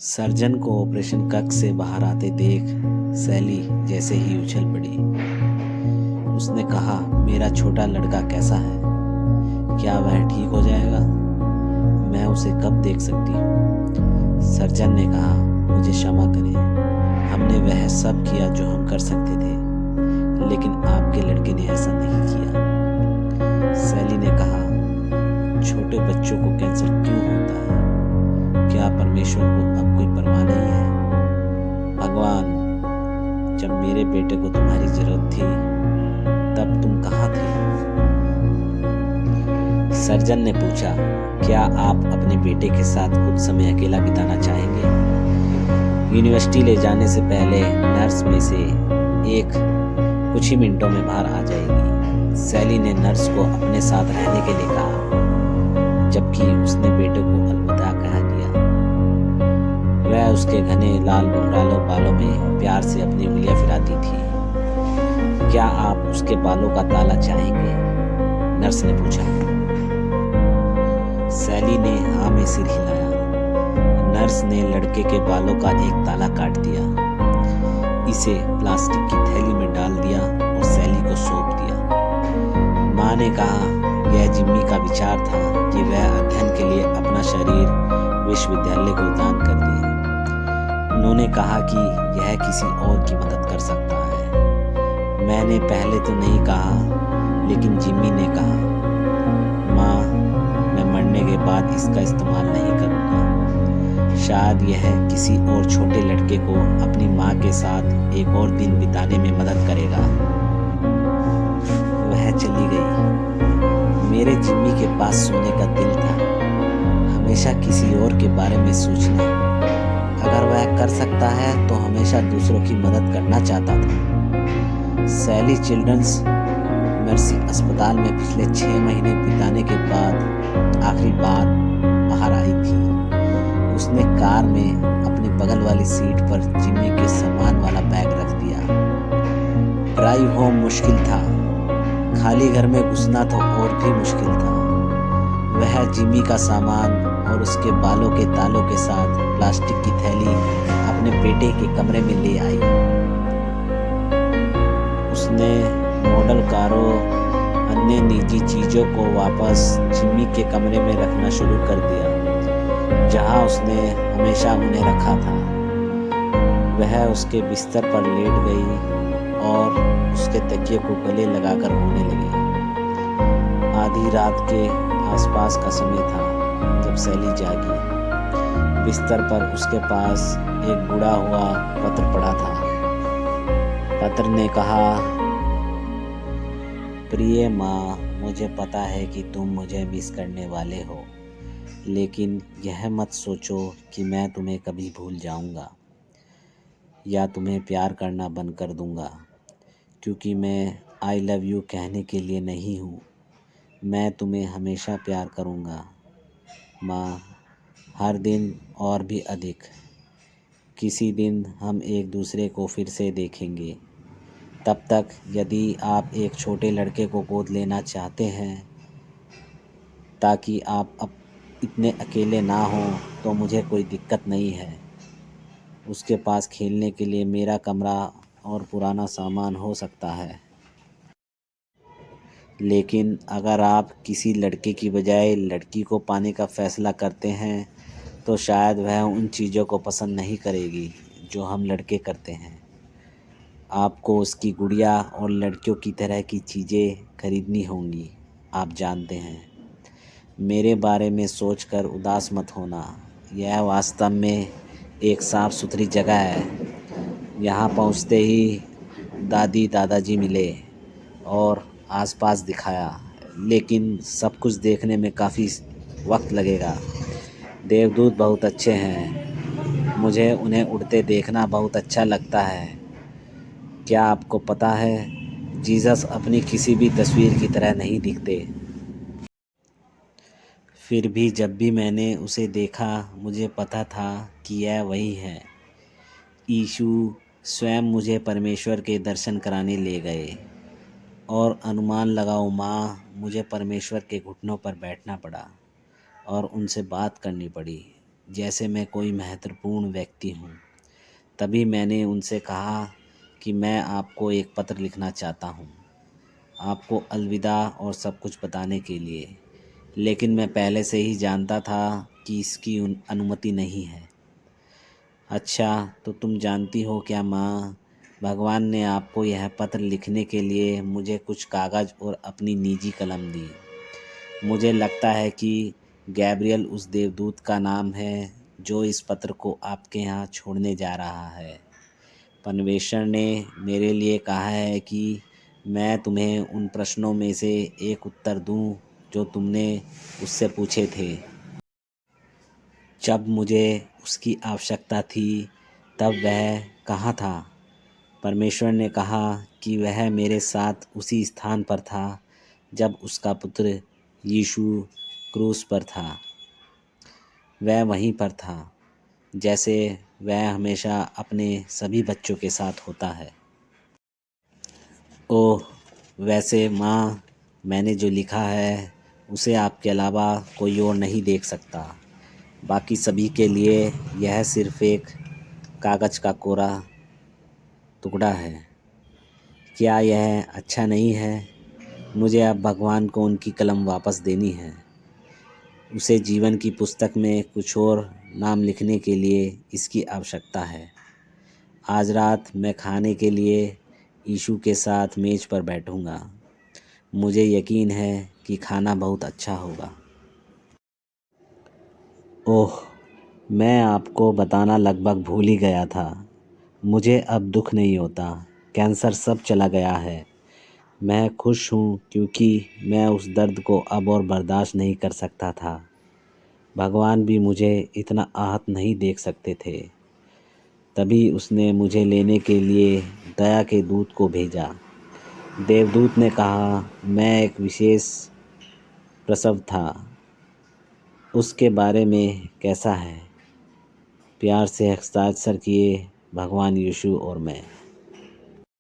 Surgeon को operation कक्ष से बाहर आते देख सैली जैसे ही उछल पड़ी। उसने कहा, मेरा छोटा लड़का कैसा है? क्या वह ठीक हो जाएगा? मैं उसे कब देख सकती हूँ? सर्जन ने कहा, मुझे क्षमा करें, हमने वह सब किया जो हम कर सकते थे, लेकिन आपके लड़के ने ऐसा नहीं किया। सैली ने कहा, छोटे बच्चों को कैंसर क्यों होता है? क्या परमेश्वर को अब कोई परवाह नहीं है? भगवान, जब मेरे बेटे को तुम्हारी जरूरत थी तब तुम कहाँ थे? सर्जन ने पूछा, क्या आप अपने बेटे के साथ कुछ समय अकेला बिताना चाहेंगे? यूनिवर्सिटी ले जाने से पहले नर्स में से एक कुछ ही मिनटों में बाहर आ जाएगी। सैली ने नर्स को अपने साथ रहने के लिए कहा, जबकि उसने बेटे को अलविदा कह दिया। वह उसके घने लाल घुंघराले बालों में प्यार से अपनी उंगलियां फिराती थी। क्या आप उसके बालों का ताला चाहेंगे? नर्स ने पूछा। सैली ने हाँ में सिर हिलाया। नर्स ने लड़के के बालों का एक ताला काट दिया, इसे प्लास्टिक की थैली में डाल दिया और सैली को सौंप दिया। माँ ने कहा, यह जिम्मी का विचार था कि वह अध्ययन के लिए अपना शरीर विश्वविद्यालय को दान कर दे। उन्होंने कहा कि यह किसी और की मदद कर सकता है। मैंने पहले तो नहीं कहा, लेकिन जिम्मी ने कहा, माँ, मैं मरने के बाद इसका इस्तेमाल नहीं करूँगा। शायद यह किसी और छोटे लड़के को अपनी माँ के साथ एक और दिन बिताने में मदद करेगा। वह चली गई। मेरे जिम्मी के पास सोने का दिल था, हमेशा किसी और के बारे में सोचना। अगर वह कर सकता है तो हमेशा दूसरों की मदद करना चाहता था। सैली चिल्ड्रंस मर्सी अस्पताल में पिछले 6 महीने बिताने के बाद आखिरी बार बाहर आई थी। उसने कार में अपनी बगल वाली सीट पर जिम्मी के सामान वाला बैग रख दिया। ड्राइव होम मुश्किल था, खाली घर में घुसना तो और भी मुश्किल था। वह जिम्मी का सामान और उसके बालों के तालों के साथ प्लास्टिक की थैली अपने बेटे के कमरे में ले आई। उसने मॉडल कारों, अन्य निजी चीजों को वापस जिम्मी के कमरे में रखना शुरू कर दिया, जहां उसने हमेशा उन्हें रखा था। वह उसके बिस्तर पर लेट गई और उसके तकिए को गले लगाकर रोने लगी। आधी रात के आसपास का समय था जब सैली जागी। बिस्तर पर उसके पास एक बुढ़ा हुआ पत्र पड़ा था। पत्र ने कहा, प्रिय माँ, मुझे पता है कि तुम मुझे मिस करने वाले हो, लेकिन यह मत सोचो कि मैं तुम्हें कभी भूल जाऊंगा या तुम्हें प्यार करना बंद कर दूंगा, क्योंकि मैं आई लव यू कहने के लिए नहीं हूँ। मैं तुम्हें हमेशा प्यार करूंगा माँ, हर दिन और भी अधिक। किसी दिन हम एक दूसरे को फिर से देखेंगे। तब तक यदि आप एक छोटे लड़के को गोद लेना चाहते हैं ताकि आप अब इतने अकेले ना हों, तो मुझे कोई दिक्कत नहीं है। उसके पास खेलने के लिए मेरा कमरा और पुराना सामान हो सकता है। लेकिन अगर आप किसी लड़के की बजाय लड़की को पाने का फैसला करते हैं तो शायद वह उन चीज़ों को पसंद नहीं करेगी जो हम लड़के करते हैं। आपको उसकी गुड़िया और लड़कियों की तरह की चीज़ें खरीदनी होंगी। आप जानते हैं। मेरे बारे में सोचकर उदास मत होना। यह वास्तव में एक साफ़ सुथरी जगह है। यहाँ पहुँचते ही दादी दादाजी मिले और आसपास दिखाया, लेकिन सब कुछ देखने में काफ़ी वक्त लगेगा। देवदूत बहुत अच्छे हैं, मुझे उन्हें उड़ते देखना बहुत अच्छा लगता है। क्या आपको पता है, जीसस अपनी किसी भी तस्वीर की तरह नहीं दिखते। फिर भी जब भी मैंने उसे देखा, मुझे पता था कि यह वही है। यीशु स्वयं मुझे परमेश्वर के दर्शन कराने ले गए और अनुमान लगाओ माँ, मुझे परमेश्वर के घुटनों पर बैठना पड़ा और उनसे बात करनी पड़ी। जैसे मैं कोई महत्वपूर्ण व्यक्ति हूँ। तभी मैंने उनसे कहा कि मैं आपको एक पत्र लिखना चाहता हूँ, आपको अलविदा और सब कुछ बताने के लिए। लेकिन मैं पहले से ही जानता था कि इसकी अनुमति नहीं है। अच्छा, तो तुम जानती हो क्या माँ, भगवान ने आपको यह पत्र लिखने के लिए मुझे कुछ कागज़ और अपनी निजी कलम दी। मुझे लगता है कि गैब्रियल उस देवदूत का नाम है जो इस पत्र को आपके यहाँ छोड़ने जा रहा है। परमेश्वर ने मेरे लिए कहा है कि मैं तुम्हें उन प्रश्नों में से एक उत्तर दूं जो तुमने उससे पूछे थे जब मुझे उसकी आवश्यकता थी। तब वह कहाँ था? परमेश्वर ने कहा कि वह मेरे साथ उसी स्थान पर था जब उसका पुत्र यीशु क्रूस पर था। वह वहीं पर था जैसे वह हमेशा अपने सभी बच्चों के साथ होता है। ओह, वैसे माँ, मैंने जो लिखा है उसे आपके अलावा कोई और नहीं देख सकता। बाकी सभी के लिए यह सिर्फ एक कागज़ का कोरा टुकड़ा है। क्या यह अच्छा नहीं है? मुझे अब भगवान को उनकी कलम वापस देनी है। उसे जीवन की पुस्तक में कुछ और नाम लिखने के लिए इसकी आवश्यकता है। आज रात मैं खाने के लिए यीशु के साथ मेज पर बैठूंगा। मुझे यकीन है कि खाना बहुत अच्छा होगा। ओह, मैं आपको बताना लगभग भूल ही गया था। मुझे अब दुख नहीं होता। कैंसर सब चला गया है। मैं खुश हूँ क्योंकि मैं उस दर्द को अब और बर्दाश्त नहीं कर सकता था। भगवान भी मुझे इतना आहत नहीं देख सकते थे। तभी उसने मुझे लेने के लिए दया के दूत को भेजा। देवदूत ने कहा, मैं एक विशेष प्रसव था। उसके बारे में कैसा है? प्यार से हस्ताक्षर किए, भगवान यीशु और मैं।